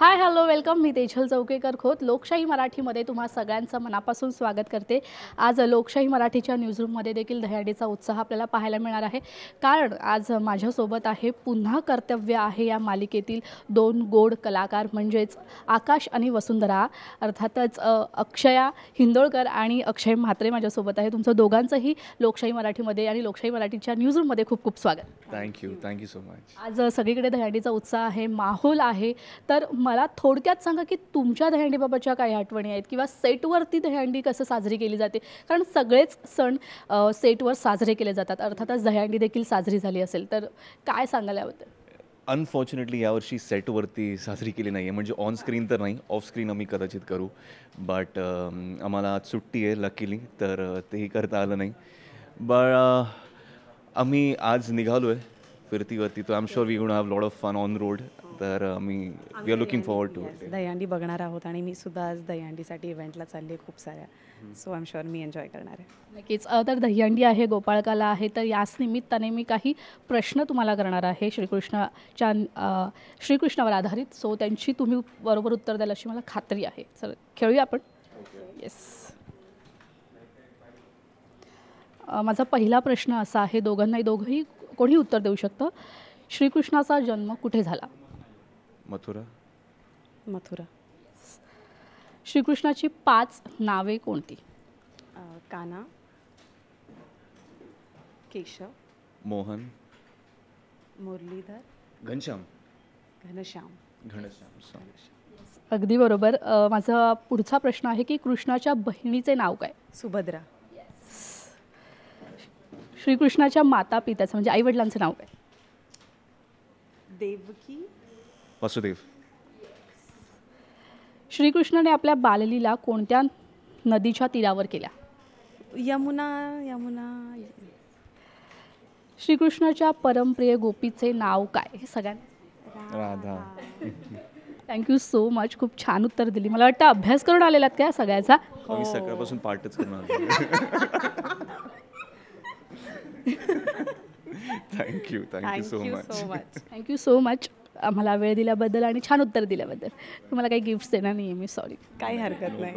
हाय hello welcome. मी तेजल चौकेकर खोत लोकशाही मराठीमध्ये तुम्हा सगळ्यांचं मनापासून स्वागत करते. आज लोकशाही मराठीच्या न्यूजरूममध्ये देखील दहीहंडीचा उत्साह आपल्याला पाहायला मिळणार आहे. कारण आज माझ्यासोबत आहे पुन्हा कर्तव्य आहे या मालिकेतील दोन गोड कलाकार म्हणजेच आकाश आणि वसुंधरा. अर्थातच अक्षया हिंदोळकर आणि अक्षय म्हात्रे माझ्यासोबत आहे. तुमचं दोघांचंही लोकशाही मराठीमध्ये आणि लोकशाही मराठीच्या न्यूजरूममध्ये खूप खूप स्वागत. Thank you so much. आज सगळीकडे दहीहंडीचा उत्साह आहे, माहोल आहे. तर मला थोडक्यात सांगा की तुमच्या दहीहंडीबाबतच्या काही आठवणी आहेत किंवा सेटवरती दहीहंडी कसं साजरी केली जाते. कारण सगळेच सण सेटवर साजरे केले जातात. अर्थातच दहीहंडी देखील साजरी झाली असेल तर काय सांगाल याबद्दल? अनफॉर्च्युनेटली यावर्षी सेटवरती साजरी केली नाही आहे. म्हणजे ऑन स्क्रीन तर नाही, ऑफ स्क्रीन आम्ही कदाचित करू. बट आम्हाला आज सुट्टी आहे लकीली, तर तेही करता आलं नाही. बट आम्ही आज निघालो आहे फिरतीवरती. तो I am sure we gonna have lot of fun on road. तर we are looking forward to it. Dahihandi बघणार आहोत आणि मी सुद्धा आज दहीहंडीसाठी इव्हेंटला चालली आहे खूप साऱ्या. So I am sure me enjoy करणार आहे. नक्कीच. तर दहीहंडी आहे, गोपाळकाला आहे, तर याच निमित्ताने मी काही प्रश्न तुम्हाला करणार आहे श्रीकृष्णावर आधारित. सो त्यांची तुम्ही बरोबर उत्तर द्याल अशी मला खात्री आहे. चल खेळूया आपण. येस. माझा पहिला प्रश्न असा आहे, दोघंही कोणी उत्तर देऊ शकतं. श्रीकृष्णाचा जन्म कुठे झाला? मथुरा. श्रीकृष्णाची 5 नावे कोणती? काना, केशव, मोहन, मुरलीधर, घनश्याम. अगदी बरोबर. माझा पुढचा प्रश्न आहे की कृष्णाच्या बहिणीचे नाव काय? सुभद्रा. श्रीकृष्णाच्या माता पित्याचं म्हणजे आईवडिलांचं नाव काय? देवकी, वसुदेव. श्रीकृष्णाने आपल्या बाललीला कोणत्या नदीच्या तीरावर केल्या? यमुना. श्रीकृष्णाच्या परमप्रिय गोपीचे नाव काय? हे सगळ्यांना राधा. Thank you so much. खूप छान उत्तर दिली. मला वाटतं अभ्यास करून आलेलात का सगळ्याचा? आम्ही सकाळपासून पाठच करणार. Thank you so much. Thank you so much आम्हाला वेळ दिल्याबद्दल आणि छान उत्तर दिल्याबद्दल. तुम्हाला काही गिफ्ट्स देणार नाही आहे मी, सॉरी. काही हरकत नाही.